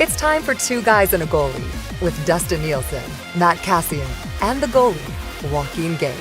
It's time for Two Guys and a Goalie with Dustin Nielson, Matt Kassian, and the goalie, Joaquin Gage.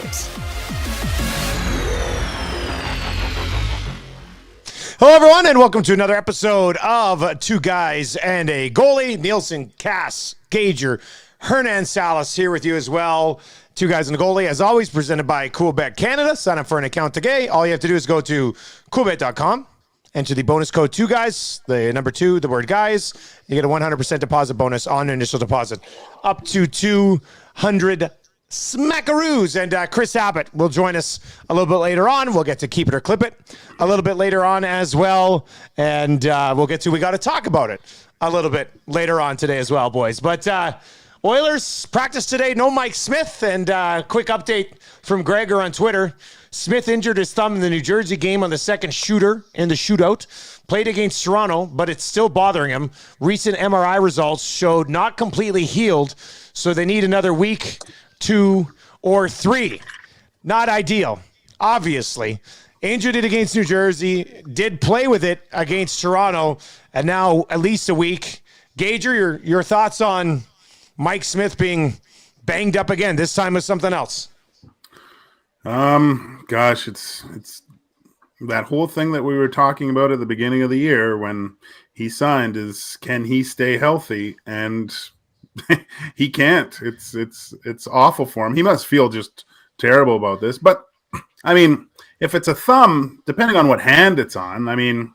Hello, everyone, and welcome to another episode of Two Guys and a Goalie. Nielson, Cass, Gager, Hernan Salas here with you as well. Two Guys and a Goalie, as always, presented by Coolbet Canada. Sign up for an account today. All you have to do is go to coolbet.com, enter the bonus code 2GUYS, the number 2, the word guys. You get a 100% deposit bonus on initial deposit, up to 200 smackaroos. And Chris Abbott will join us a little bit later on. We'll get to keep it or clip it a little bit later on as well. And we'll get to, we got to talk about it a little bit later on today as well, boys. But Oilers practice today, no Mike Smith. And quick update from Gregor on Twitter. Smith injured his thumb in the New Jersey game on the second shooter in the shootout. Played against Toronto, but it's still bothering him. Recent MRI results showed not completely healed, so they need another week, 2 or 3. Not ideal, obviously. Injured it against New Jersey, did play with it against Toronto, and now at least a week. Gager, your thoughts on Mike Smith being banged up again, this time with something else? Gosh, it's that whole thing that we were talking about at the beginning of the year when he signed is, can he stay healthy? And he can't. It's awful for him. He must feel just terrible about this. But I mean, if it's a thumb, depending on what hand it's on, I mean,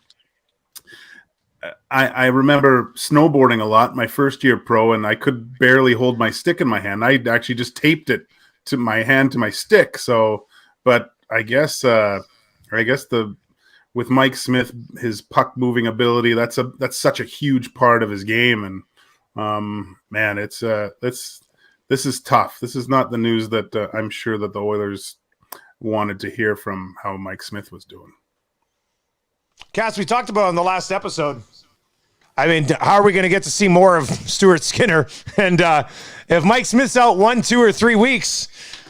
I remember snowboarding a lot my first year pro, and I could barely hold my stick in my hand. I actually just taped it to my hand to my stick. So, but I guess with Mike Smith, his puck moving ability, that's such a huge part of his game. And man, this is tough. This is not the news that I'm sure that the Oilers wanted to hear from how Mike Smith was doing. Cass, we talked about in the last episode. I mean, how are we going to get to see more of Stuart Skinner? And if Mike Smith's out 1, 2, or 3 weeks,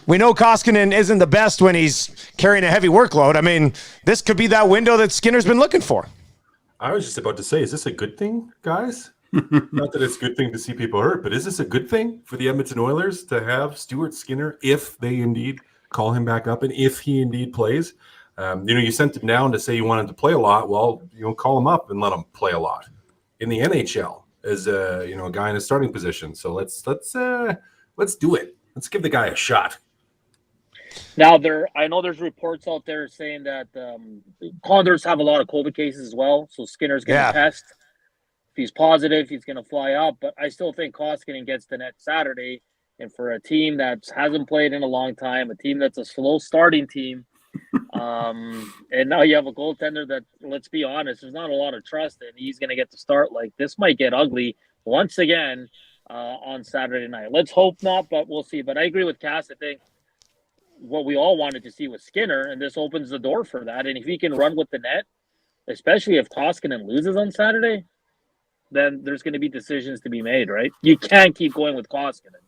we know Koskinen isn't the best when he's carrying a heavy workload. I mean, this could be that window that Skinner's been looking for. I was just about to say, is this a good thing, guys? Not that it's a good thing to see people hurt, but is this a good thing for the Edmonton Oilers to have Stuart Skinner if they indeed call him back up and if he indeed plays? You sent him down to say you wanted to play a lot. Well, call him up and let him play a lot in the NHL as a guy in a starting position. So let's do it. Let's give the guy a shot. Now I know there's reports out there saying that Condors have a lot of COVID cases as well. So Skinner's going to test. If he's positive, he's going to fly up. But I still think Koskinen gets the net Saturday. And for a team that hasn't played in a long time, a team that's a slow starting team, and now you have a goaltender that, let's be honest, there's not a lot of trust in. He's going to get to start. Like, this might get ugly once again on Saturday night. Let's hope not, but we'll see. But I agree with Cass. I think what we all wanted to see was Skinner, and this opens the door for that. And if he can run with the net, especially if Koskinen loses on Saturday, then there's going to be decisions to be made, right? You can't keep going with Koskinen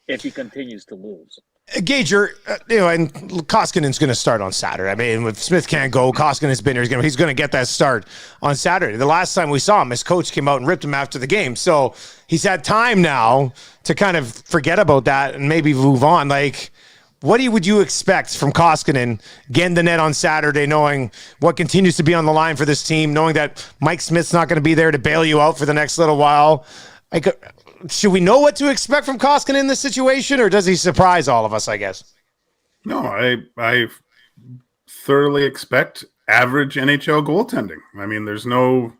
if he continues to lose. Gager, and Koskinen's going to start on Saturday. I mean, if Smith can't go, Koskinen's been here. He's going to get that start on Saturday. The last time we saw him, his coach came out and ripped him after the game. So he's had time now to kind of forget about that and maybe move on. Like, what would you expect from Koskinen getting the net on Saturday, knowing what continues to be on the line for this team, knowing that Mike Smith's not going to be there to bail you out for the next little while? Should we know what to expect from Koskinen in this situation, or does he surprise all of us, I guess? No, I thoroughly expect average NHL goaltending. I mean, there's no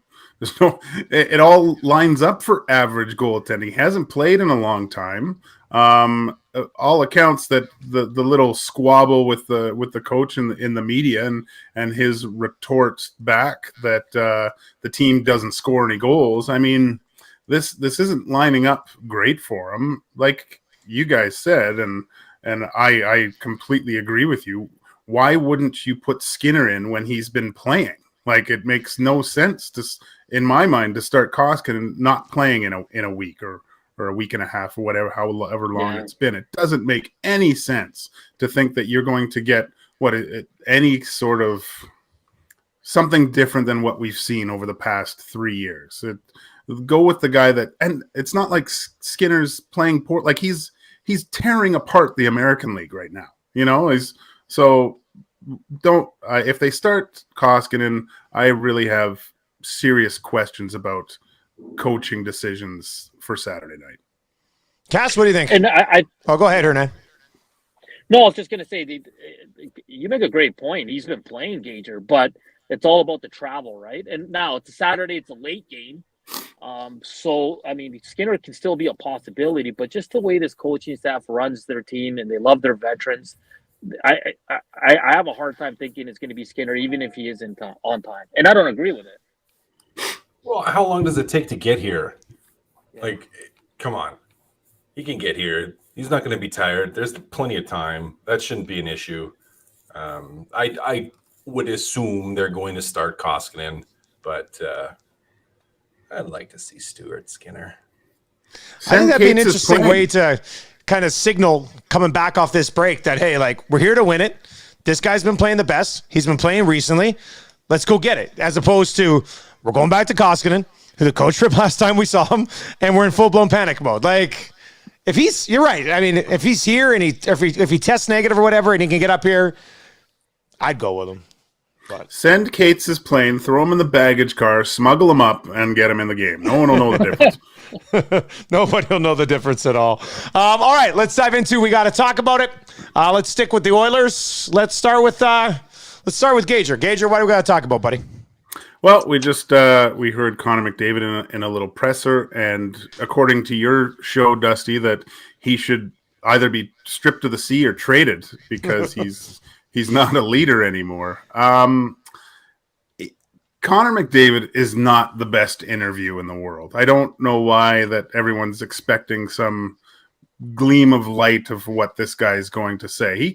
it all lines up for average goaltending. He hasn't played in a long time. All accounts that the little squabble with the coach in the media and his retorts back that the team doesn't score any goals. I mean, this isn't lining up great for him, like you guys said, and I completely agree with you. Why wouldn't you put Skinner in when he's been playing? Like, it makes no sense in my mind, to start Koskinen not playing in a week or a week and a half or however long it's been. It doesn't make any sense to think that you're going to get any sort of something different than what we've seen over the past 3 years. Go with the guy that, and it's not like Skinner's playing poor. Like he's tearing apart the American League right now. If they start Koskinen, I really have serious questions about coaching decisions for Saturday night. Cass, what do you think? And go ahead, Hernan. No, I was just going to say, you make a great point. He's been playing Gager, but it's all about the travel, right? And now it's a Saturday, it's a late game. So, I mean, Skinner can still be a possibility, but just the way this coaching staff runs their team and they love their veterans, I have a hard time thinking it's going to be Skinner, even if he isn't on time. And I don't agree with it. Well, how long does it take to get here? Like, come on. He can get here. He's not going to be tired. There's plenty of time. That shouldn't be an issue. I would assume they're going to start Koskinen, but I'd like to see Stuart Skinner. I think that'd be an interesting way to kind of signal coming back off this break that, hey, like, we're here to win it. This guy's been playing the best. He's been playing recently. Let's go get it. As opposed to, we're going back to Koskinen, who the coach tripped last time we saw him, and we're in full-blown panic mode. Like, you're right. I mean, if he's here and if he tests negative or whatever and he can get up here, I'd go with him. But send Cates' plane, throw him in the baggage car, smuggle him up, and get him in the game. No one will know the difference. Nobody will know the difference at all. All right, let's dive into. We got to talk about it. Let's stick with the Oilers. Let's start with Gager. Gager, what do we got to talk about, buddy? Well, we just we heard Connor McDavid in a little presser, and according to your show, Dusty, that he should either be stripped to the sea or traded because he's not a leader anymore. Connor McDavid is not the best interview in the world. I don't know why that everyone's expecting some gleam of light of what this guy is going to say.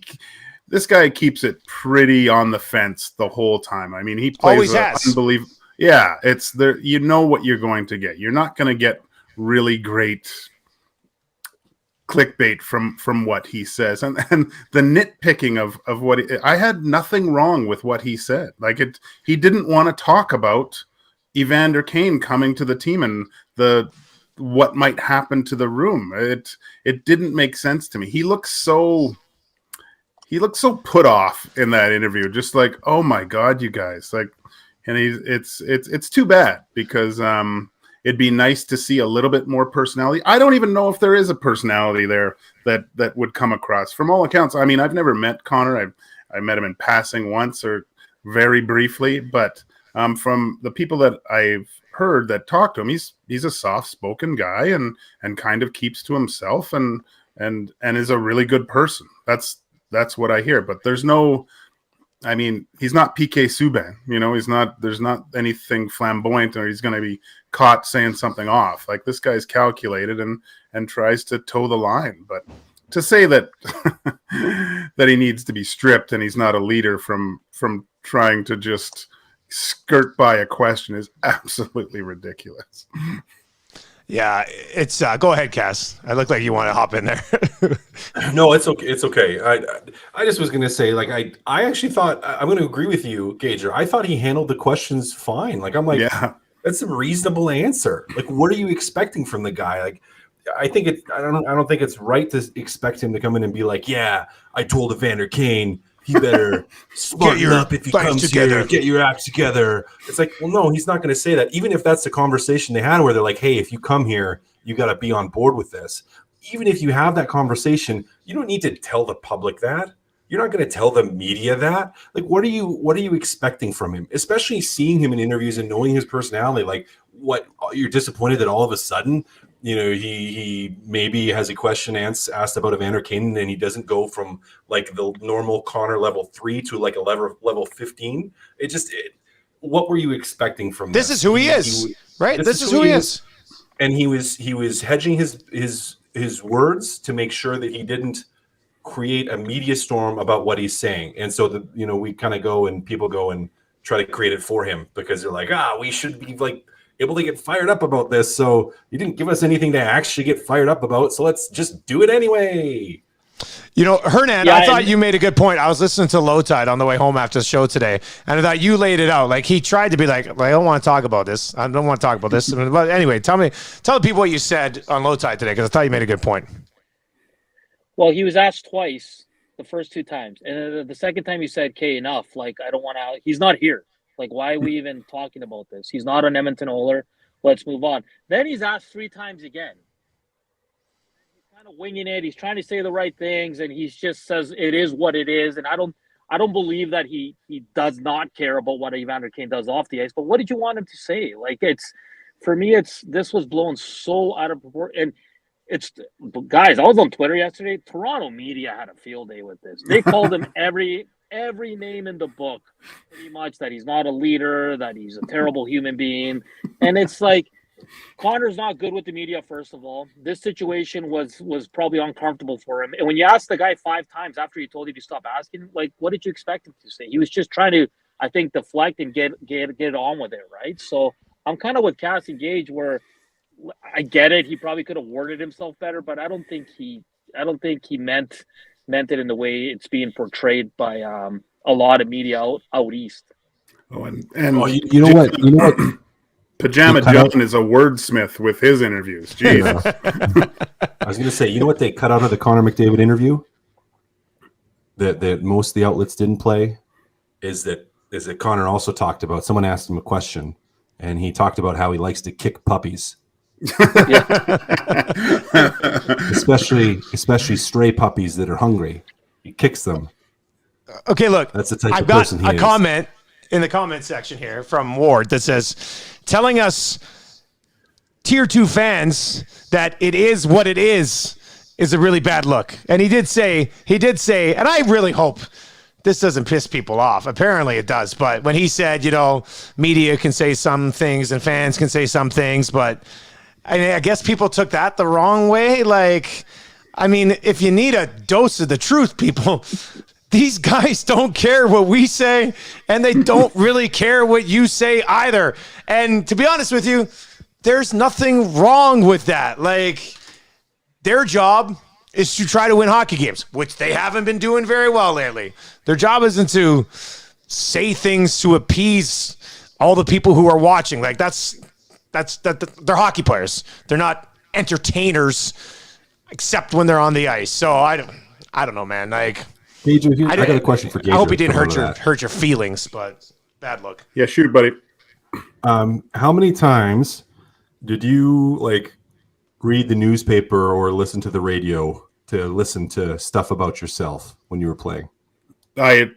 This guy keeps it pretty on the fence the whole time. I mean, he plays unbelievable. Yeah, it's there. You know what you're going to get. You're not going to get really great clickbait from what he says, and the nitpicking of what I had nothing wrong with what he said. Like he didn't want to talk about Evander Kane coming to the team and what might happen to the room. It didn't make sense to me. He looked so put off in that interview, just like, oh my God, you guys, like, and it's too bad because it'd be nice to see a little bit more personality. I don't even know if there is a personality there that would come across. From all accounts, I mean, I've never met Connor. I met him in passing once or very briefly, but from the people that I've heard that talk to him, he's a soft-spoken guy and kind of keeps to himself and is a really good person. That's what I hear. But there's no, I mean, he's not PK Subban, there's not anything flamboyant or he's going to be caught saying something off. Like, this guy's calculated and tries to toe the line. But to say that that he needs to be stripped and he's not a leader from trying to just skirt by a question is absolutely ridiculous. Yeah, it's go ahead, Cass. I look like you want to hop in there. No, it's okay. It's okay. I just was going to say, like, I actually thought, I'm going to agree with you, Gager. I thought he handled the questions fine. Like, I'm like, yeah, that's a reasonable answer. Like, what are you expecting from the guy? Like, I don't think it's right to expect him to come in and be like, yeah, I told Evander Kane he better smarten up if he comes here, get your act together. It's like, well, no, he's not going to say that. Even if that's the conversation they had where they're like, hey, if you come here, you got to be on board with this. Even if you have that conversation, you don't need to tell the public that. You're not going to tell the media that. Like, what are you expecting from him? Especially seeing him in interviews and knowing his personality. Like, what, you're disappointed that all of a sudden, he maybe has a question asked about Evander Kane and he doesn't go from like the normal Connor level 3 to like a level 15. What were you expecting from this? Is who he is, right? This is who he is. And he was hedging his words to make sure that he didn't create a media storm about what he's saying. And so we kind of go and people go and try to create it for him because they're like, we should be like able to get fired up about this. So you didn't give us anything to actually get fired up about. So let's just do it anyway. You know, Hernan, Yeah, I thought you made a good point. I was listening to Low Tide on the way home after the show today, and I thought you laid it out. Like, he tried to be like, I don't want to talk about this. I don't want to talk about this. But anyway, tell the people what you said on Low Tide today, because I thought you made a good point. Well, he was asked twice the first 2 times. And the second time he said, okay, enough. Like, I don't want to – he's not here. Like, why are we even talking about this? He's not an Edmonton Oiler. Let's move on. Then he's asked 3 times again. Kind of winging it. He's trying to say the right things, and he just says it is what it is. And I don't believe that he does not care about what Evander Kane does off the ice. But what did you want him to say? Like, this was blown so out of proportion. And guys, I was on Twitter yesterday. Toronto media had a field day with this. They called him every name in the book, pretty much, that he's not a leader, that he's a terrible human being, and it's like. Connor's not good with the media, first of all. This situation was probably uncomfortable for him. And when you ask the guy 5 times after he told you to stop asking, like, what did you expect him to say? He was just trying to, I think, deflect and get it on with it, right? So I'm kind of with Cass and Gage, where I get it. He probably could have worded himself better, but I don't think he meant it in the way it's being portrayed by a lot of media out east. Oh, and you know what? Pajama John is a wordsmith with his interviews. Jeez. I was going to say, you know what they cut out of the Connor McDavid interview that most of the outlets didn't play is that Connor also talked about, someone asked him a question, and he talked about how he likes to kick puppies. especially stray puppies that are hungry. He kicks them. Okay, look. That's the type I've of got person he a is. comment in the comment section here from Ward that says, telling us tier 2 fans that it is what it is a really bad look. And he did say, and I really hope this doesn't piss people off. Apparently it does. But when he said, you know, media can say some things and fans can say some things, but I guess people took that the wrong way. Like, I mean, if you need a dose of the truth, people, these guys don't care what we say, and they don't really care what you say either. And to be honest with you, there's nothing wrong with that. Like, their job is to try to win hockey games, which they haven't been doing very well lately. Their job isn't to say things to appease all the people who are watching. Like, they're hockey players. They're not entertainers, except when they're on the ice. So I don't know, man. Like, Gage, I got a question for Gage. I hope he didn't hurt your feelings, but bad look. Yeah, shoot, buddy. How many times did you read the newspaper or listen to the radio to listen to stuff about yourself when you were playing? I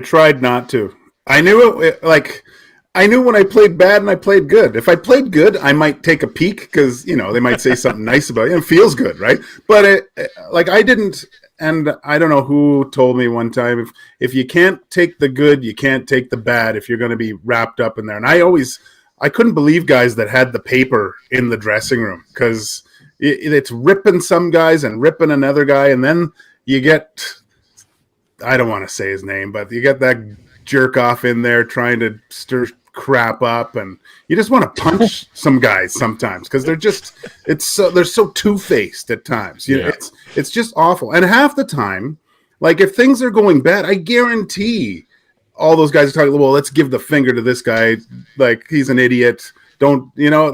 tried not to. I knew I knew when I played bad and I played good. If I played good, I might take a peek because, you know, they might say something nice about you. It feels good, right? But I didn't. And I don't know who told me one time, if you can't take the good, you can't take the bad if you're going to be wrapped up in there. And I couldn't believe guys that had the paper in the dressing room, because it's ripping some guys and ripping another guy. And then you get, I don't want to say his name, but you get that jerk off in there trying to stir crap up, and you just want to punch some guys sometimes because they're so two-faced at times. You know, it's just awful. And half the time, like, if things are going bad, I guarantee all those guys are talking, well, let's give the finger to this guy, like he's an idiot. Don't, you know,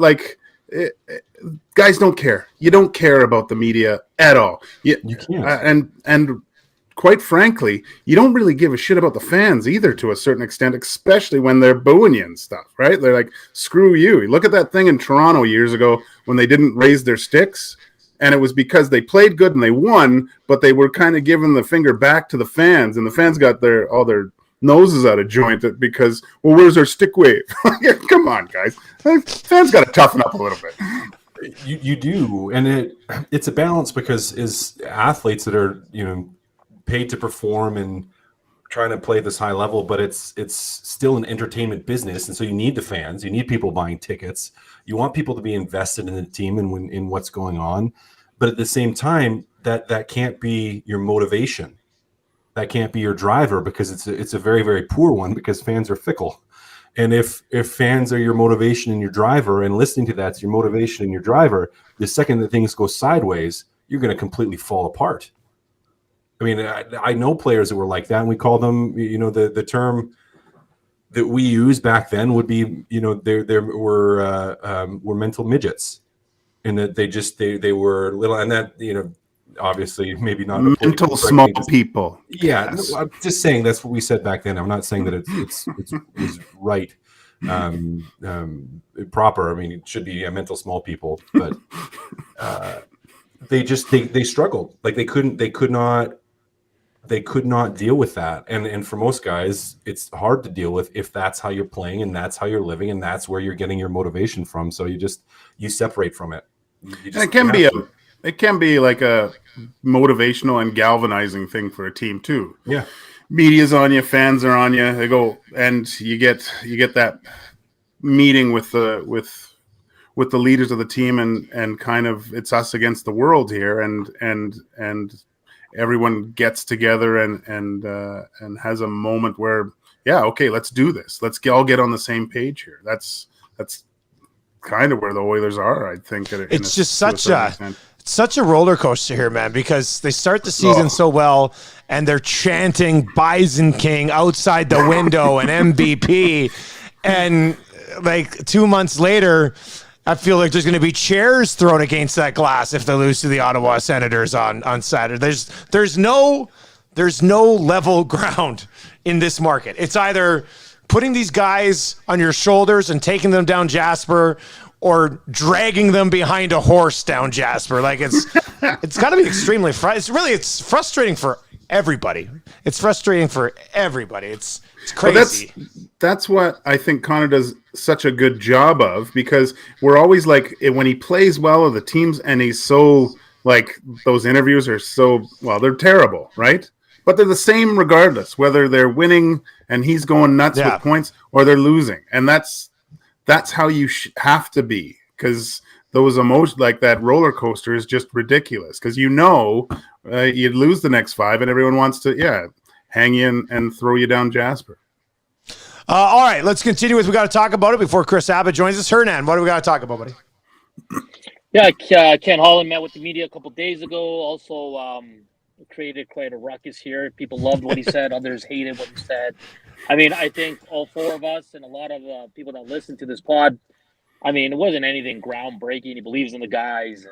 guys don't care. You don't care about the media at all. You can't. And quite frankly, you don't really give a shit about the fans either, to a certain extent, especially when they're booing you and stuff, right? They're like, screw you. Look at that thing in Toronto years ago when they didn't raise their sticks, and it was because they played good and they won, but they were kind of giving the finger back to the fans, and the fans got all their noses out of joint because, well, where's our stick wave? Come on, guys. Fans got to toughen up a little bit. You do, and it's a balance, because as athletes that are, you know, paid to perform and trying to play this high level, but it's still an entertainment business, and so you need the fans, you need people buying tickets, you want people to be invested in the team and in what's going on, but at the same time, that can't be your motivation, that can't be your driver, because it's a very, very poor one, because fans are fickle. And if fans are your motivation and your driver, and listening to that's your motivation and your driver, the second that things go sideways, you're going to completely fall apart. I mean, I know players that were like that, and we call them, the term that we use back then would be, there were mental midgets, and that they were little, and that, obviously maybe not mental small people. Yeah, Yes. no, I'm just saying that's what we said back then. I'm not saying that it's right, proper. I mean, it should be mental small people, but they struggled. Like they could not deal with that. And for most guys, it's hard to deal with if that's how you're playing and that's how you're living and that's where you're getting your motivation from. So you separate from it. And it can be like a motivational and galvanizing thing for a team too. Yeah. Media's on you, fans are on you. They go, and you get that meeting with the leaders of the team, and kind of it's us against the world here, and everyone gets together and has a moment where, yeah, okay, let's do this. Let's all get on the same page here. That's kind of where the Oilers are, I think. It's just such a roller coaster here, man, because they start the season so well and they're chanting Bison King outside the window and MVP. And like 2 months later, I feel like there's going to be chairs thrown against that glass if they lose to the Ottawa Senators on Saturday. There's no level ground in this market. It's either putting these guys on your shoulders and taking them down Jasper, or dragging them behind a horse down Jasper. Like it's got to be extremely it's frustrating for everybody. It's frustrating for everybody. It's crazy. Well, that's what I think Connor does such a good job of, because we're always like, when he plays well or the teams, and he's so like, those interviews are so, well, they're terrible, right? But they're the same regardless, whether they're winning and he's going nuts with points or they're losing. And that's how you have to be, because those emotions, like that roller coaster, is just ridiculous. Because you'd lose the next 5, and everyone wants to hang you and throw you down Jasper. All right, let's continue with. We got to talk about it before Chris Abbott joins us. Hernan, what do we got to talk about, buddy? Yeah, Ken Holland met with the media a couple days ago. Also, created quite a ruckus here. People loved what he said. Others hated what he said. I mean, I think all 4 of us and a lot of people that listen to this pod, I mean, it wasn't anything groundbreaking. He believes in the guys,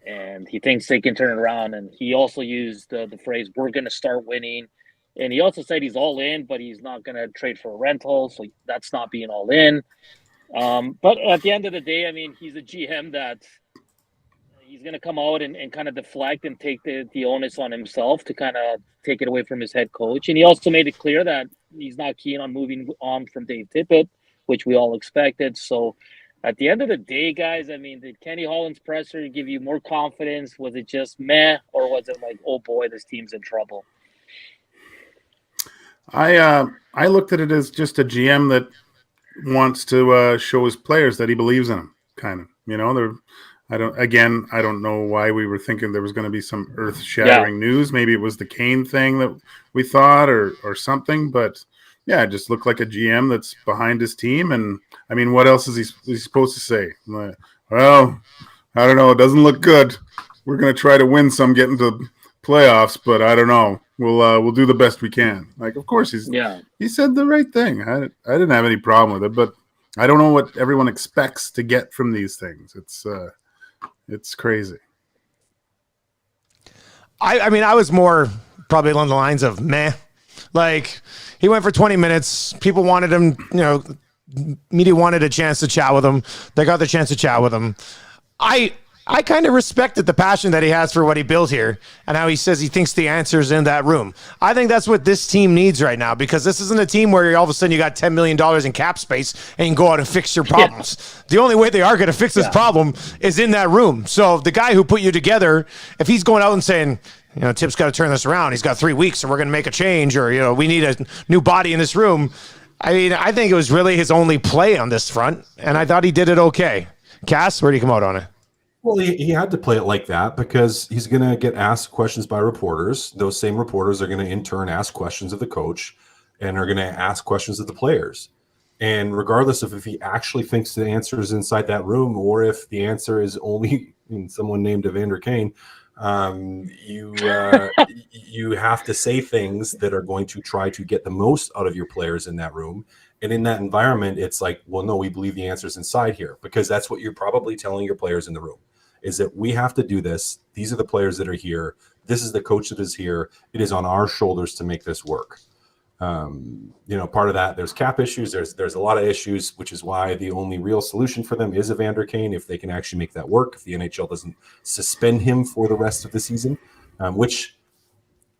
and he thinks they can turn it around. And he also used the phrase, "We're going to start winning." And he also said he's all in, but he's not going to trade for a rental. So that's not being all in. But at the end of the day, I mean, he's a GM that he's going to come out and kind of deflect and take the onus on himself to kind of take it away from his head coach. And he also made it clear that he's not keen on moving on from Dave Tippett, which we all expected. So at the end of the day, guys, I mean, did Kenny Holland's presser give you more confidence? Was it just meh, or was it like, oh boy, this team's in trouble? I looked at it as just a GM that wants to show his players that he believes in them, kind of. I don't know why we were thinking there was going to be some earth-shattering news. Maybe it was the Kane thing that we thought, or something. But yeah, it just looked like a GM that's behind his team. And I mean, what else is he supposed to say? Like, well, I don't know. It doesn't look good. We're going to try to win some, get into playoffs, but I don't know. We'll do the best we can. Like, of course he said the right thing. I didn't have any problem with it, but I don't know what everyone expects to get from these things. It's crazy. I mean, I was more probably along the lines of meh. Like, he went for 20 minutes. People wanted him, media wanted a chance to chat with him. They got the chance to chat with him. I kind of respected the passion that he has for what he built here and how he says he thinks the answer's in that room. I think that's what this team needs right now, because this isn't a team where all of a sudden you got $10 million in cap space and you can go out and fix your problems. Yeah. The only way they are going to fix this problem is in that room. So the guy who put you together, if he's going out and saying, Tip's got to turn this around, he's got 3 weeks and we're going to make a change, or, we need a new body in this room. I mean, I think it was really his only play on this front, and I thought he did it okay. Cass, where do you come out on it? Well, he had to play it like that because he's going to get asked questions by reporters. Those same reporters are going to in turn ask questions of the coach and are going to ask questions of the players. And regardless of if he actually thinks the answer is inside that room or if the answer is only in someone named Evander Kane, You have to say things that are going to try to get the most out of your players in that room. And in that environment, it's like, well, no, we believe the answer's inside here, because that's what you're probably telling your players in the room, is that we have to do this. These are the players that are here. This is the coach that is here. It is on our shoulders to make this work. Part of that, there's cap issues. There's a lot of issues, which is why the only real solution for them is Evander Kane, if they can actually make that work, if the NHL doesn't suspend him for the rest of the season, which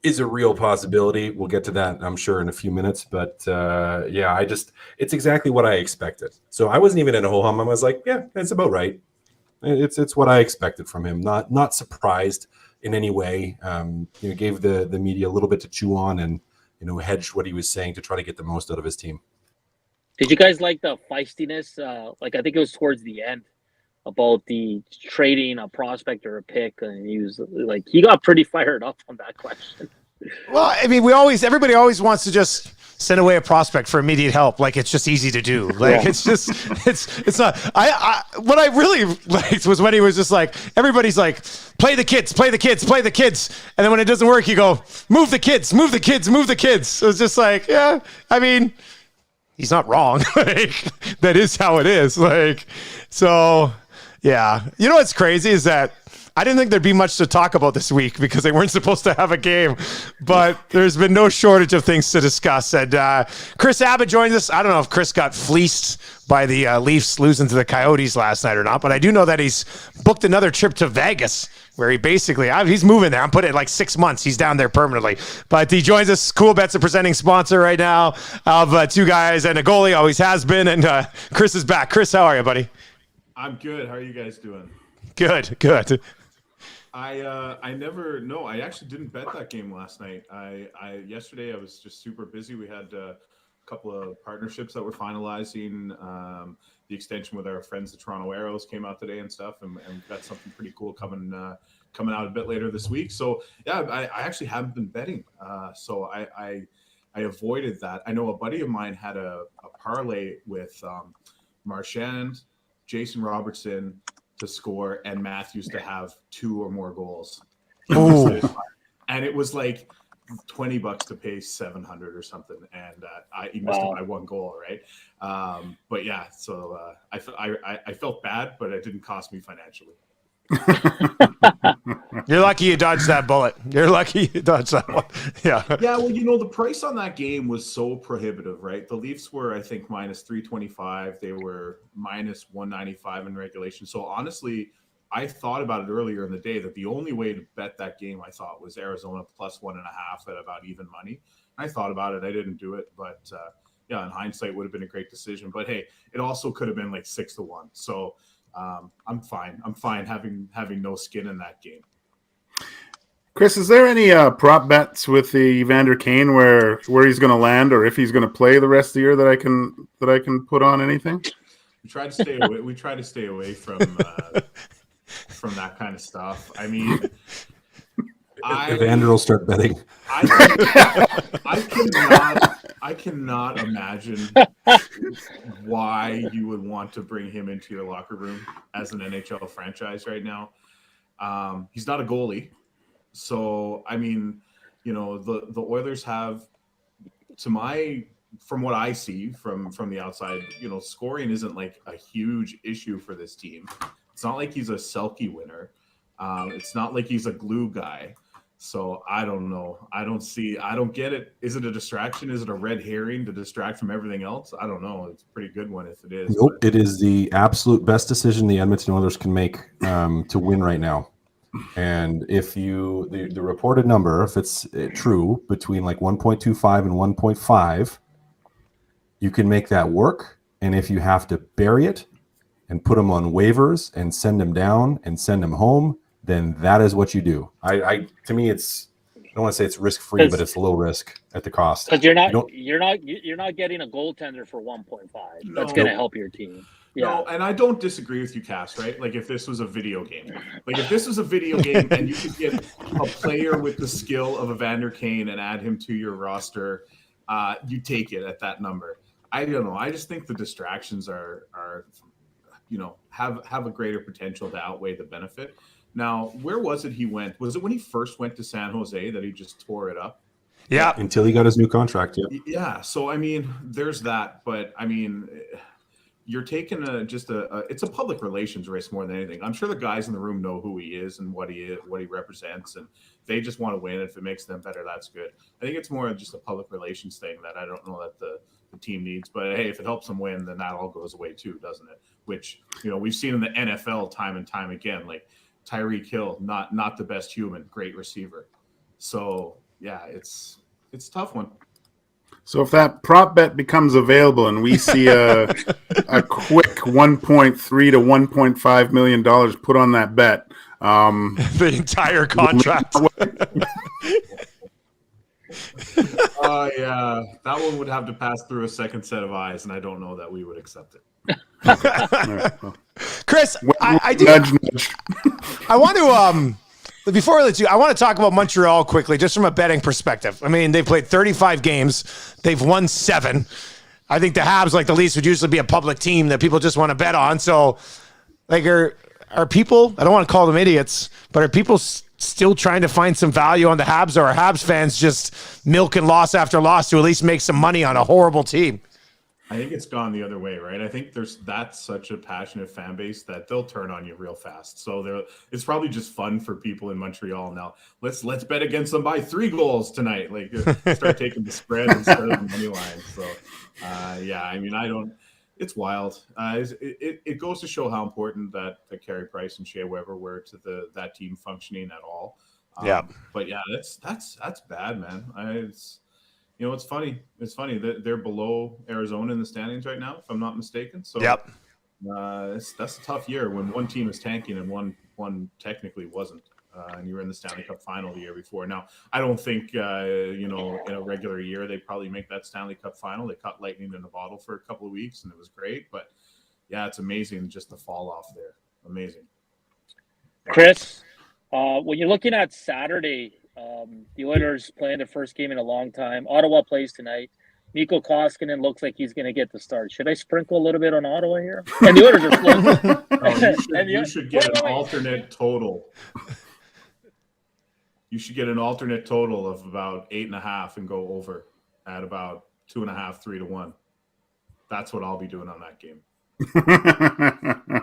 is a real possibility. We'll get to that, I'm sure, in a few minutes. But it's exactly what I expected. So I wasn't even in a ho-hum. I was like, yeah, that's about right. It's what I expected from him. Not surprised in any way. Gave the media a little bit to chew on and hedged what he was saying to try to get the most out of his team. Did you guys like the feistiness? I think it was towards the end about the trading a prospect or a pick, and he got pretty fired up on that question. Well, I mean, everybody always wants to just send away a prospect for immediate help. Like, it's just easy to do. Like, it's just, it's not, what I really liked was when he was just like, everybody's like, play the kids. And then when it doesn't work, you go, move the kids. So it's just like, yeah, I mean, he's not wrong. That is how it is. So yeah. You know what's crazy is that I didn't think there'd be much to talk about this week because they weren't supposed to have a game, but there's been no shortage of things to discuss. And Chris Abbott joins us. I don't know if Chris got fleeced by the Leafs losing to the Coyotes last night or not, but I do know that he's booked another trip to Vegas where he's moving there. I'm putting it 6 months. He's down there permanently, but he joins us. Cool Bet's a presenting sponsor right now of Two Guys and a Goalie, always has been. And Chris is back. Chris, how are you, buddy? I'm good. How are you guys doing? Good. I never know. I actually didn't bet that game last night. Yesterday I was just super busy. We had a couple of partnerships that we're finalizing. The extension with our friends, the Toronto Arrows, came out today and stuff, and we've got something pretty cool coming out a bit later this week. So yeah, I actually haven't been betting. So I avoided that. I know a buddy of mine had a parlay with Marchand, Jason Robertson to score, and Matthews to have 2 or more goals. And it was like $20 to pay 700 or something, and he missed it by 1 goal, right? But yeah, so I felt bad, but it didn't cost me financially. You're lucky you dodged that bullet. You're lucky you dodged that one. Yeah. Yeah, well, the price on that game was so prohibitive, right? The Leafs were, I think, minus 325. They were minus 195 in regulation. So honestly, I thought about it earlier in the day that the only way to bet that game, I thought, was Arizona plus 1.5 at about even money. I thought about it. I didn't do it, but in hindsight, would have been a great decision. But hey, it also could have been 6-1. So I'm fine. I'm fine having no skin in that game. Chris, is there any prop bets with the Evander Kane where he's going to land, or if he's going to play the rest of the year that I can put on anything? We try to stay away. We try to stay away from that kind of stuff. I mean, Evander will start betting. I cannot imagine why you would want to bring him into your locker room as an NHL franchise right now. He's not a goalie. So, I mean, the Oilers have, from what I see from the outside, scoring isn't a huge issue for this team. It's not like he's a Selke winner. It's not like he's a glue guy. So I don't know. I don't get it. Is it a distraction? Is it a red herring to distract from everything else? I don't know. It's a pretty good one if it is. Nope. It is the absolute best decision the Edmonton Oilers can make to win right now. And if the reported number, if it's true, between 1.25 and 1.5, you can make that work. And if you have to bury it and put them on waivers and send them down and send them home, then that is what you do. To me, I don't want to say it's risk free, but it's low risk at the cost. Because you're not getting a goaltender for 1.5. That's going to help your team. Yeah. No, and I don't disagree with you, Cass, right? If this was a video game. If this was a video game and you could get a player with the skill of Evander Kane and add him to your roster, you take it at that number. I don't know. I just think the distractions are have a greater potential to outweigh the benefit. Now, where was it he went? Was it when he first went to San Jose that he just tore it up? Yeah. Until he got his new contract. Yeah. Yeah. So, I mean, there's that. But, I mean, you're taking it's a public relations race more than anything. I'm sure the guys in the room know who he is and what he represents, and they just want to win. If it makes them better, that's good. I think it's more of just a public relations thing that I don't know that the team needs. But hey, if it helps them win, then that all goes away too, doesn't it? Which, we've seen in the NFL time and time again, like Tyreek Hill, not the best human, great receiver. So yeah, it's a tough one. So if that prop bet becomes available and we see a quick $1.3 to $1.5 million put on that bet, the entire contract. Yeah, that one would have to pass through a second set of eyes, and I don't know that we would accept it. Chris, I do. Nudge. I want to before I let you, I want to talk about Montreal quickly, just from a betting perspective. I mean, they've played 35 games, they've won 7. I think the Habs, like the Leafs, would usually be a public team that people just want to bet on. So, like, are people? I don't want to call them idiots, but are people still trying to find some value on the Habs, or are Habs fans just milking loss after loss to at least make some money on a horrible team? I think it's gone the other way, right? I think that's such a passionate fan base that they'll turn on you real fast. So it's probably just fun for people in Montreal now. Let's bet against them by 3 goals tonight. Like, start taking the spread instead of the money line. So yeah, I mean, it's wild. It goes to show how important that Carey Price and Shea Weber were to that team functioning at all. Yeah, but yeah, that's bad, man. It's funny. It's funny that they're below Arizona in the standings right now, if I'm not mistaken. So yep, that's a tough year when one team is tanking and one technically wasn't. And you were in the Stanley Cup final the year before. Now, I don't think in a regular year they probably make that Stanley Cup final. They caught lightning in a bottle for a couple of weeks, and it was great. But yeah, it's amazing just the fall off there. Amazing. Chris, when you're looking at Saturday, the Oilers playing their first game in a long time. Ottawa plays tonight. Mikko Koskinen looks like he's going to get the start. Should I sprinkle a little bit on Ottawa here? And the Oilers are slow. You should get an alternate total. You should get an alternate total of about 8.5 and go over at about 2.5, 3 to 1. That's what I'll be doing on that game.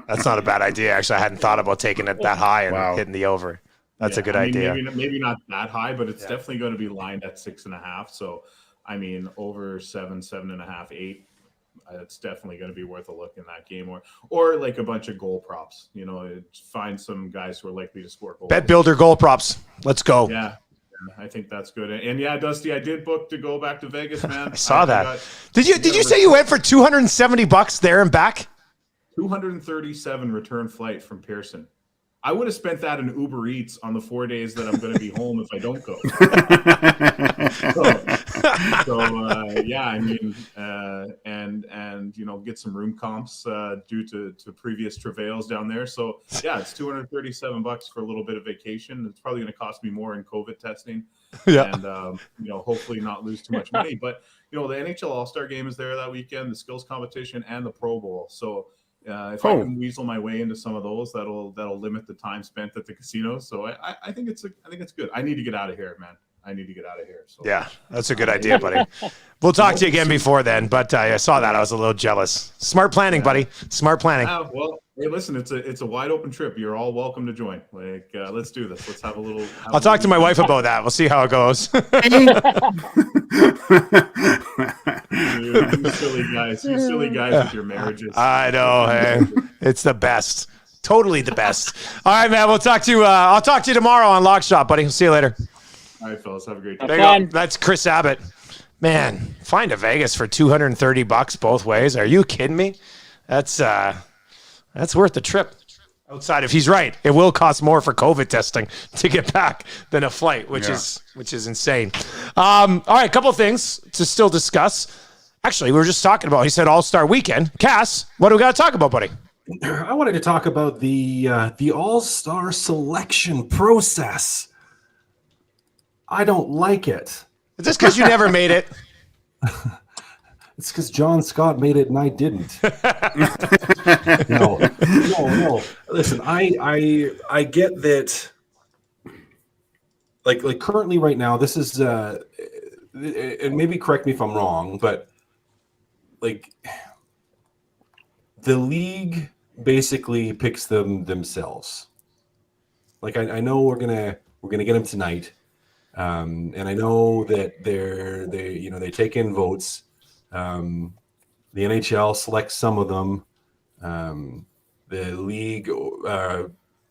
That's not a bad idea. Actually, I hadn't thought about taking it that high and hitting the over. That's a good idea. Maybe not that high, but it's definitely going to be lined at 6.5. So, I mean, over 7, 7.5, 8. It's definitely going to be worth a look in that game, or like a bunch of goal props. Find some guys who are likely to score goals. Bet builder goal props. Let's go. Yeah, I think that's good. And yeah, Dusty, I did book to go back to Vegas, man. I saw that. Did you say you went for $270 there and back? 237 return flight from Pearson. I would have spent that in Uber Eats on the 4 days that I'm going to be home if I don't go. Yeah, I mean, and get some room comps due to previous travails down there. So yeah, it's $237 for a little bit of vacation. It's probably going to cost me more in COVID testing. Yeah, and hopefully not lose too much money. But the NHL All-Star Game is there that weekend, the skills competition, and the Pro Bowl. So. If I can weasel my way into some of those, that'll limit the time spent at the casinos. So I think it's good. I need to get out of here, man. I need to get out of here. So yeah, that's a good idea, buddy. We'll talk to you again before then. But I saw that. I was a little jealous. Smart planning, buddy. Smart planning. Well, hey, listen, it's a wide open trip. You're all welcome to join. Like, let's do this. Let's have a little. I'll talk to my wife about that. We'll see how it goes. You silly guys with your marriages. I know, hey. It's the best. Totally the best. All right, man. We'll talk to you. I'll talk to you tomorrow on Lock Shop, buddy. See you later. All right, fellas. Have a great day. There you go. That's Chris Abbott. Man, flying to Vegas for $230 both ways. Are you kidding me? That's worth the trip. Outside, if he's right, it will cost more for COVID testing to get back than a flight, which is insane. All right, a couple of things to still discuss. Actually, we were just talking about. He said All-Star Weekend. Cass, what do we got to talk about, buddy? I wanted to talk about the All-Star selection process. I don't like it. Is this because you never made it? It's because John Scott made it and I didn't. No. Listen, I get that. Like currently right now, this is and maybe correct me if I'm wrong, but like the league basically picks them themselves. Like I know we're gonna get them tonight, and I know that they take in votes. The NHL selects some of them. The league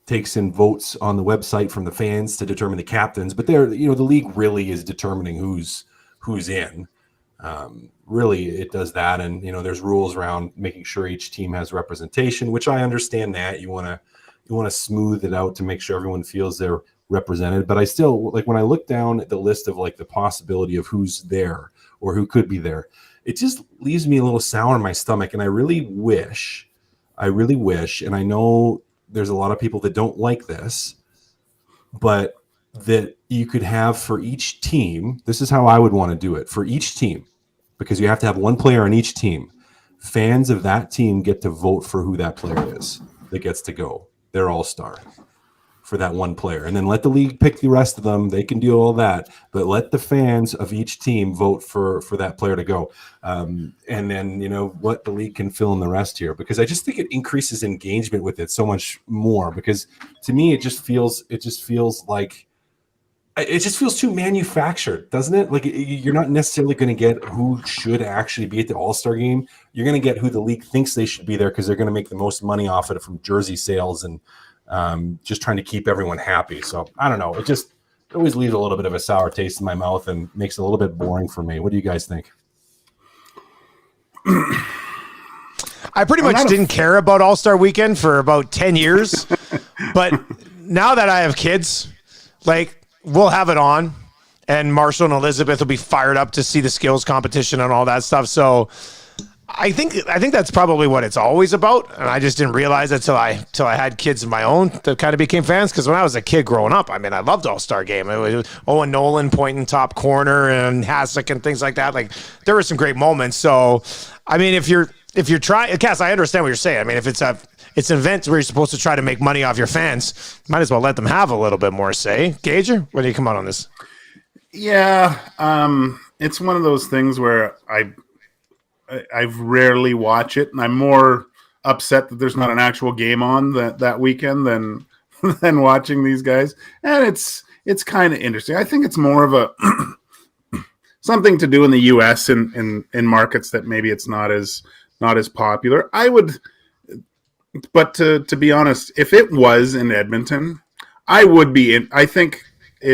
takes in votes on the website from the fans to determine the captains, but the league really is determining who's in. Really, it does that, and there's rules around making sure each team has representation, which I understand that you want to smooth it out to make sure everyone feels they're represented. But I still, like, when I look down at the list of like the possibility of who's there or who could be there, it just leaves me a little sour in my stomach. And I really wish, and I know there's a lot of people that don't like this, but that you could have for each team, this is how I would want to do it for each team, because you have to have one player on each team. Fans of that team get to vote for who that player is that gets to go. Their all-star for that one player, and then let the league pick the rest of them. They can do all that, but let the fans of each team vote for that player to go, and then what the league can fill in the rest here, because I just think it increases engagement with it so much more. Because to me, it just feels too manufactured, doesn't it? Like you're not necessarily going to get who should actually be at the All-Star game. You're going to get who the league thinks they should be there because they're going to make the most money off it from jersey sales and just trying to keep everyone happy. So I don't know. It always leaves a little bit of a sour taste in my mouth and makes it a little bit boring for me. What do you guys think? I pretty much didn't care about All-Star Weekend for about 10 years. But now that I have kids, like, we'll have it on, and Marshall and Elizabeth will be fired up to see the skills competition and all that stuff. So I think that's probably what it's always about, and I just didn't realize it till I had kids of my own that kind of became fans. Because when I was a kid growing up, I mean, I loved All-Star Game. It was Owen Nolan pointing top corner and Hasek and things like that. Like, there were some great moments. So, I mean, if you're trying, Cass, I understand what you're saying. I mean, if it's an event where you're supposed to try to make money off your fans, might as well let them have a little bit more say. Gager, what do you come out on this? Yeah, it's one of those things where I've rarely watch it, and I'm more upset that there's not an actual game on that weekend than watching these guys. And it's kind of interesting. I think it's more of a something to do in the U.S. in markets that maybe it's not as popular. But to be honest, if it was in Edmonton, I would be in. I think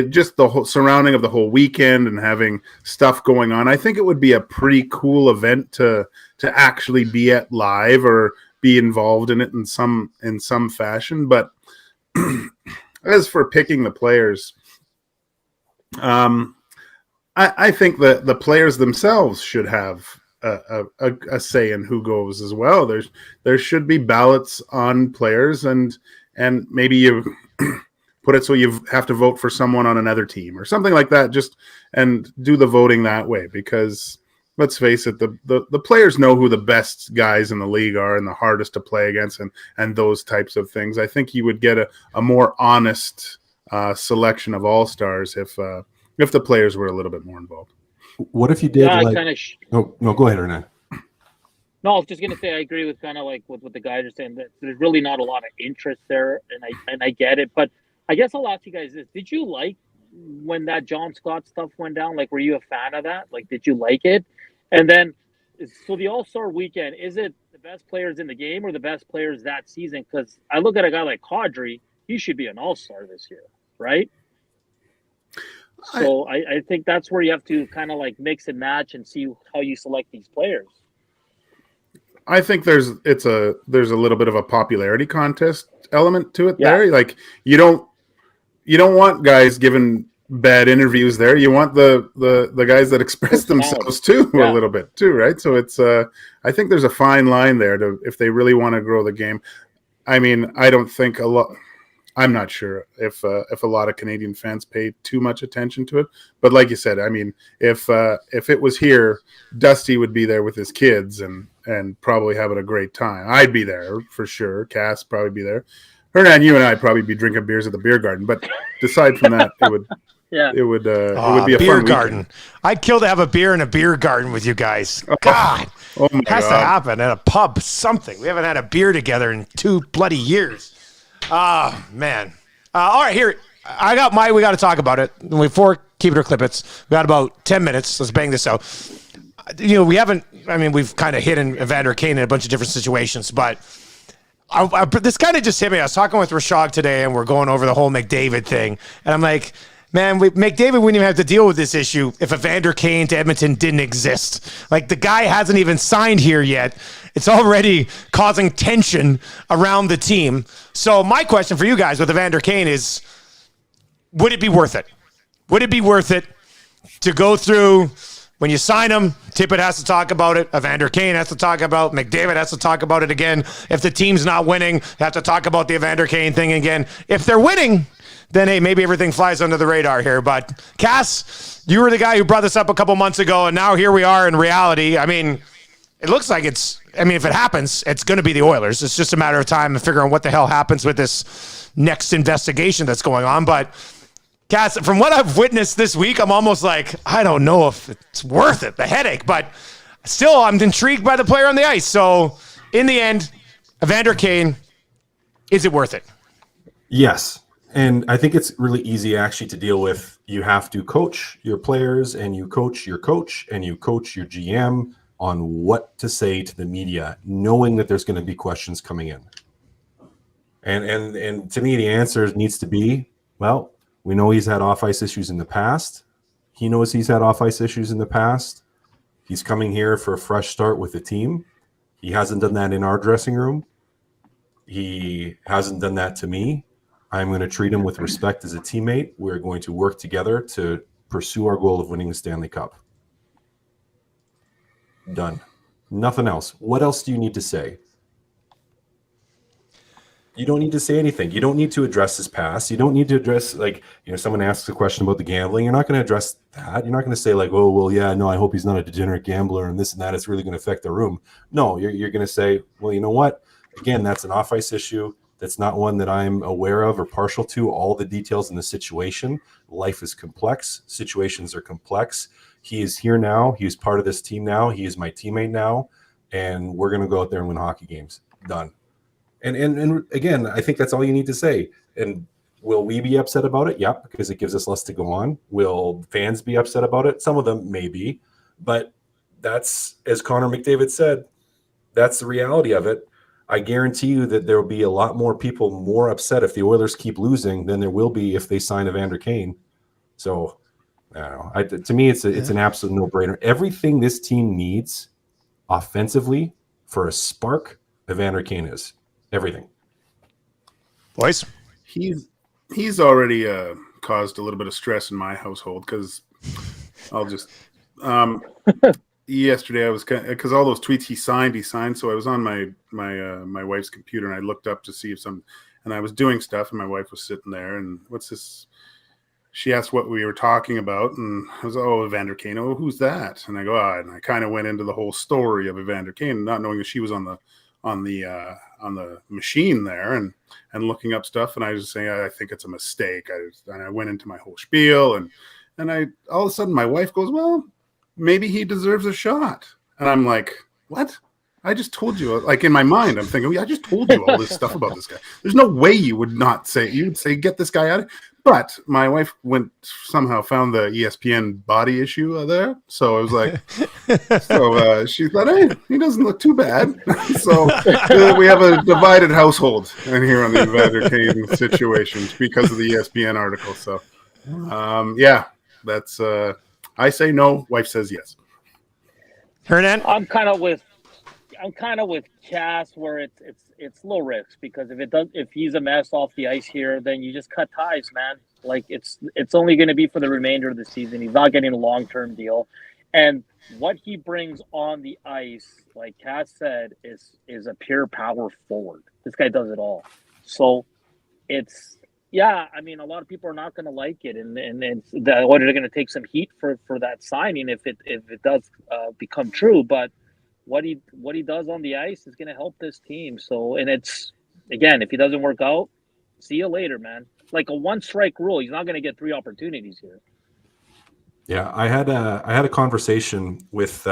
just the whole surrounding of the whole weekend and having stuff going on, I think it would be a pretty cool event to actually be at live or be involved in it in some fashion. But as for picking the players, I think that the players themselves should have a say in who goes as well. There should be ballots on players, and maybe you put it so you have to vote for someone on another team or something like that, and do the voting that way. Because let's face it, the players know who the best guys in the league are and the hardest to play against, and those types of things. I think you would get a more honest selection of all-stars if the players were a little bit more involved. What if you did? Yeah, no, go ahead, Hernan. No, I was just gonna say I agree with kind of like what the guys are saying, that there's really not a lot of interest there, and I get it. But I guess I'll ask you guys this: did you like when that John Scott stuff went down? Like, were you a fan of that? Like, did you like it? And then, so the All-Star Weekend, is it the best players in the game or the best players that season? Because I look at a guy like Kadri, he should be an All-Star this year, right? So I think that's where you have to kind of like mix and match and see how you select these players. I think there's a little bit of a popularity contest element to it there. Like you don't want guys giving bad interviews there. You want the guys that express themselves too a little bit too, right? So it's I think there's a fine line there if they really want to grow the game. I mean, I don't think I'm not sure if a lot of Canadian fans pay too much attention to it. But like you said, I mean, if it was here, Dusty would be there with his kids and probably having a great time. I'd be there for sure. Cass probably be there. Hernan, you and I'd probably be drinking beers at the beer garden. But aside from that, it would it would be a beer fun garden. weekend. I'd kill to have a beer in a beer garden with you guys. God, Oh my has to God. happen at a pub. Something. We haven't had a beer together in 2 bloody years. Oh man. All right, here we got to talk about it before keep it or clip it. We got about 10 minutes. Let's bang this out. We've kind of hit in Evander Kane in a bunch of different situations, but this kind of just hit me. I was talking with Rashad today, and we're going over the whole McDavid thing, and I'm like, man, McDavid wouldn't even have to deal with this issue if Evander Kane to Edmonton didn't exist. Like, the guy hasn't even signed here yet. It's already causing tension around the team. So my question for you guys with Evander Kane is, would it be worth it? Would it be worth it to go through when you sign him? Tippett has to talk about it. Evander Kane has to talk about it. McDavid has to talk about it again. If the team's not winning, you have to talk about the Evander Kane thing again. If they're winning, then, hey, maybe everything flies under the radar here. But, Cass, you were the guy who brought this up a couple months ago, and now here we are in reality. I mean, it looks like if it happens, it's going to be the Oilers. It's just a matter of time and figuring out what the hell happens with this next investigation that's going on. But, Cass, from what I've witnessed this week, I'm almost like, I don't know if it's worth it, the headache. But still, I'm intrigued by the player on the ice. So, in the end, Evander Kane, is it worth it? Yes. And I think it's really easy actually to deal with. You have to coach your players, and you coach your coach, and you coach your GM on what to say to the media, knowing that there's going to be questions coming in. And to me, the answer needs to be, well, we know he's had off-ice issues in the past. He knows he's had off-ice issues in the past. He's coming here for a fresh start with the team. He hasn't done that in our dressing room. He hasn't done that to me. I'm going to treat him with respect as a teammate. We're going to work together to pursue our goal of winning the Stanley Cup. Done. Nothing else. What else do you need to say? You don't need to say anything. You don't need to address his past. You don't need to address, someone asks a question about the gambling. You're not going to address that. You're not going to say oh, well, yeah, no, I hope he's not a degenerate gambler and this and that. It's really going to affect the room. No, you're going to say, well, you know what? Again, that's an off-ice issue. That's not one that I'm aware of or partial to. All the details in the situation. Life is complex. Situations are complex. He is here now. He is part of this team now. He is my teammate now. And we're going to go out there and win hockey games. Done. And again, I think that's all you need to say. And will we be upset about it? Yep, because it gives us less to go on. Will fans be upset about it? Some of them maybe. But that's, as Connor McDavid said, that's the reality of it. I guarantee you that there will be a lot more people more upset if the Oilers keep losing than there will be if they sign Evander Kane. So, I don't know. To me, it's an absolute no-brainer. Everything this team needs offensively for a spark, Evander Kane is. Everything. Boys? He's already caused a little bit of stress in my household because I'll just yesterday I was because all those tweets he signed. So I was on my wife's computer and I looked up to see if and I was doing stuff and my wife was sitting there and what's this? She asked what we were talking about and I was Evander Kane. Oh, who's that? And I go and I kind of went into the whole story of Evander Kane, not knowing that she was on the machine there and looking up stuff and I was saying I think it's a mistake. I went into my whole spiel and I all of a sudden my wife goes, well, maybe he deserves a shot. And I'm like, what? I just told you. Like in my mind, I'm thinking, I just told you all this stuff about this guy. There's no way you would not say, you'd say, get this guy out. But my wife somehow found the ESPN body issue there. So I was like, she thought, hey, he doesn't look too bad. So we have a divided household in here on the Evander Kane situation because of the ESPN article. So that's I say no, wife says yes. Hernan? I'm kind of with Cass where it's low risk because if he's a mess off the ice here, then you just cut ties, man. Like it's only going to be for the remainder of the season. He's not getting a long-term deal, and what he brings on the ice, like Cass said, is a pure power forward. This guy does it all. So Yeah, I mean, a lot of people are not going to like it, and the Oilers are going to take some heat for that signing if it does become true. But what he does on the ice is going to help this team. So, and it's again, if he doesn't work out, see you later, man. Like a one strike rule, he's not going to get 3 opportunities here. Yeah, I had a conversation with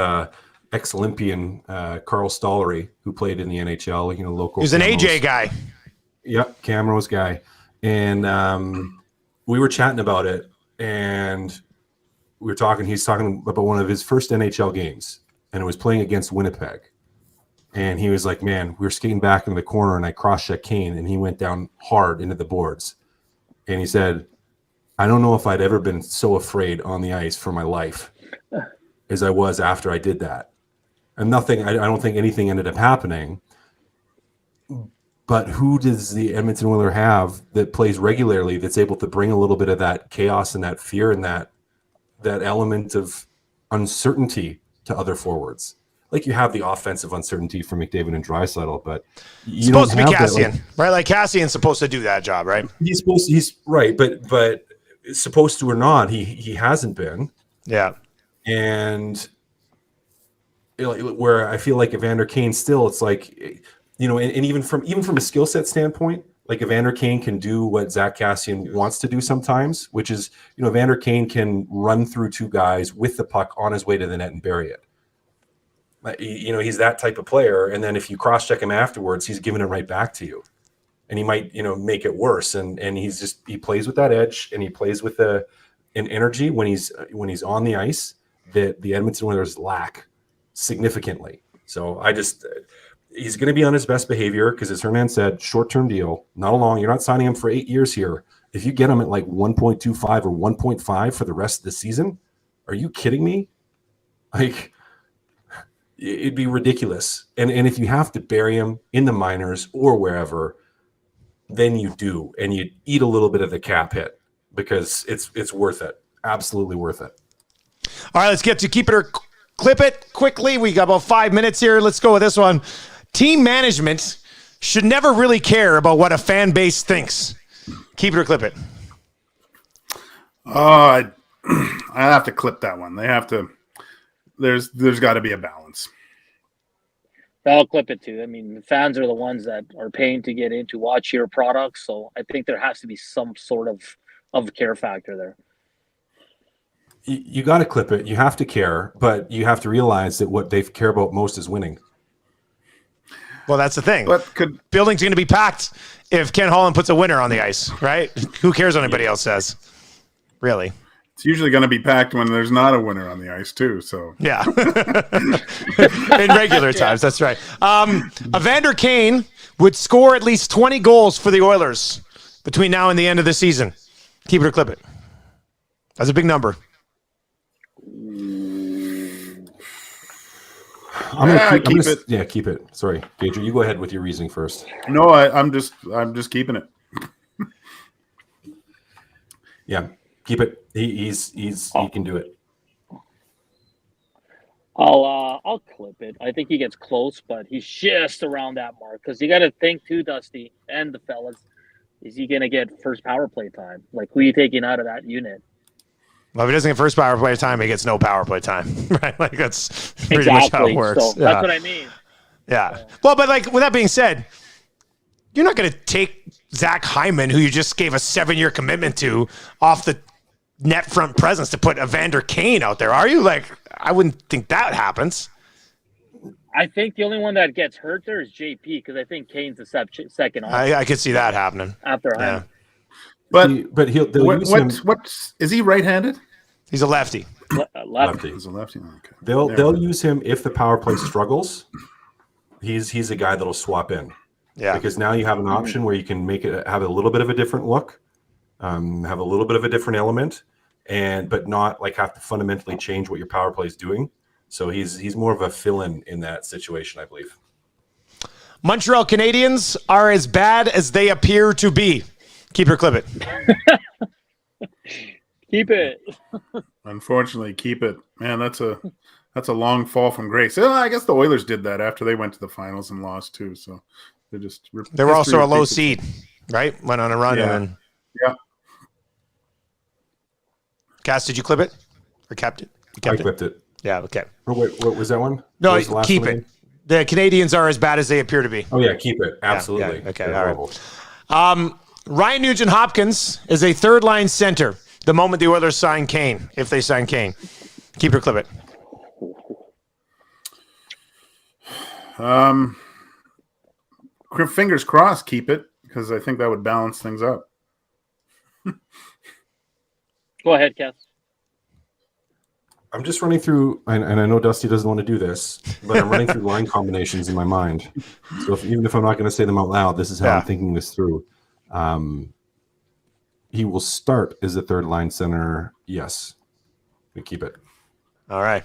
ex-Olympian Carl Stallery, who played in the NHL. Local. He's an AJ guy. Yep, Camrose guy. And we were chatting about it, and we were talking. He's talking about one of his first NHL games, and it was playing against Winnipeg. And he was like, "Man, we were skating back into the corner, and I cross-checked Kane, and he went down hard into the boards." And he said, "I don't know if I'd ever been so afraid on the ice for my life as I was after I did that." And nothing. I don't think anything ended up happening. But who does the Edmonton Oilers have that plays regularly that's able to bring a little bit of that chaos and that fear and that element of uncertainty to other forwards? Like you have the offensive uncertainty for McDavid and Draisaitl, but you supposed to don't be have Kassian, that, right? Like Kassian's supposed to do that job, right? He's right, but supposed to or not, he hasn't been. Yeah. And where I feel like Evander Kane still, it's like, and even from a skill set standpoint, like Evander Kane can do what Zach Kassian wants to do sometimes, which is, Evander Kane can run through 2 guys with the puck on his way to the net and bury it. He's that type of player. And then if you cross-check him afterwards, he's giving it right back to you. And he might, make it worse. And he plays with that edge, and he plays with an energy when he's on the ice that the Edmonton Oilers lack significantly. So he's going to be on his best behavior because, as Hernan said, short-term deal, not a long. You're not signing him for 8 years here. If you get him at like 1.25 or 1.5 for the rest of the season, are you kidding me? Like, it'd be ridiculous. And if you have to bury him in the minors or wherever, then you do, and you eat a little bit of the cap hit because it's worth it. Absolutely worth it. All right, let's get to keep it or clip it quickly. We got about 5 minutes here. Let's go with this one. Team management should never really care about what a fan base thinks. Keep it or clip it. I have to clip that one. They have to. There's got to be a balance. I'll clip it too. I mean, the fans are the ones that are paying to get in to watch your products, so I think there has to be some sort of care factor there. You got to clip it. You have to care, but you have to realize that what they care about most is winning. Well, that's the thing. But building's going to be packed if Ken Holland puts a winner on the ice, right? Who cares what anybody else says? Really? It's usually going to be packed when there's not a winner on the ice too. So yeah, in regular times, that's right. Evander Kane would score at least 20 goals for the Oilers between now and the end of the season. Keep it or clip it. That's a big number. I'm gonna keep it. Yeah, keep it. Sorry, Gage, you go ahead with your reasoning first. No, I'm just keeping it. Yeah, keep it. He can do it. I'll clip it. I think he gets close, but he's just around that mark because you got to think too, Dusty and the fellas. Is he going to get first power play time? Like, who are you taking out of that unit? Well, if he doesn't get first power play time, he gets no power play time, right? Like that's pretty much how it works. So that's what I mean. Yeah. Well, but like with that being said, you're not going to take Zach Hyman, who you just gave a 7-year commitment to, off the net front presence to put Evander Kane out there, are you? Like, I wouldn't think that happens. I think the only one that gets hurt there is JP because I think Kane's the second. I could see that happening after Hyman. But what is he right-handed? He's a lefty. Lefty. He's a lefty. Okay. They'll use him if the power play struggles. He's a guy that'll swap in. Yeah. Because now you have an option where you can make it have a little bit of a different look, have a little bit of a different element, but not like have to fundamentally change what your power play is doing. So he's more of a fill-in in that situation, I believe. Montreal Canadiens are as bad as they appear to be. Keep or clip it. Keep it. Unfortunately, keep it. Man, that's a long fall from grace. Well, I guess the Oilers did that after they went to the finals and lost too. So they were also a low seed, right? Went on a run and then Yeah. Cass, did you clip it or kept it? You kept I clipped it. Yeah. Okay. Oh, wait, what was that one? No, What was the last keep one it. again? The Canadians are as bad as they appear to be. Oh yeah, keep it. Absolutely. Yeah, okay. They're All right. horrible. Ryan Nugent-Hopkins is a third-line center the moment the Oilers sign Kane, if they sign Kane. Keep it or clip it. Fingers crossed, keep it, because I think that would balance things up. Go ahead, Cass. I'm just running through, and I know Dusty doesn't want to do this, but I'm running through line combinations in my mind. So even if I'm not going to say them out loud, this is how I'm thinking this through. He will start as a third-line center. Yes, we keep it. All right.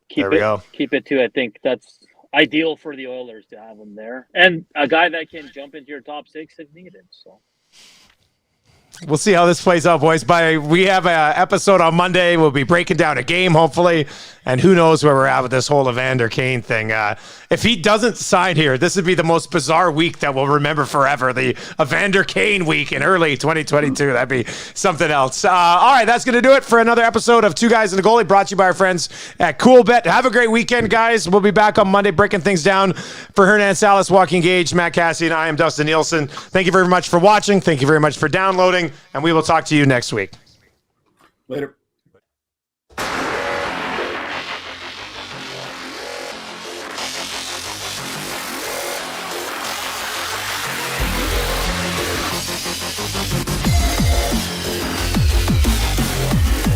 Keep There we go. Keep it too. I think that's ideal for the Oilers to have him there, and a guy that can jump into your top six if needed. So We'll see how this plays out, boys. We have an episode on Monday. We'll be breaking down a game, hopefully, and who knows where we're at with this whole Evander Kane thing. If he doesn't sign here, this would be the most bizarre week that we'll remember forever, the Evander Kane week in early 2022. That'd be something else. All right, that's going to do it for another episode of Two Guys and a Goalie, brought to you by our friends at CoolBet. Have a great weekend, guys. We'll be back on Monday breaking things down. For Hernan and Salas, Walking Gage, Matt Kassian, I am Dustin Nielson. Thank you very much for watching. Thank you very much for downloading. And we will talk to you next week. Later.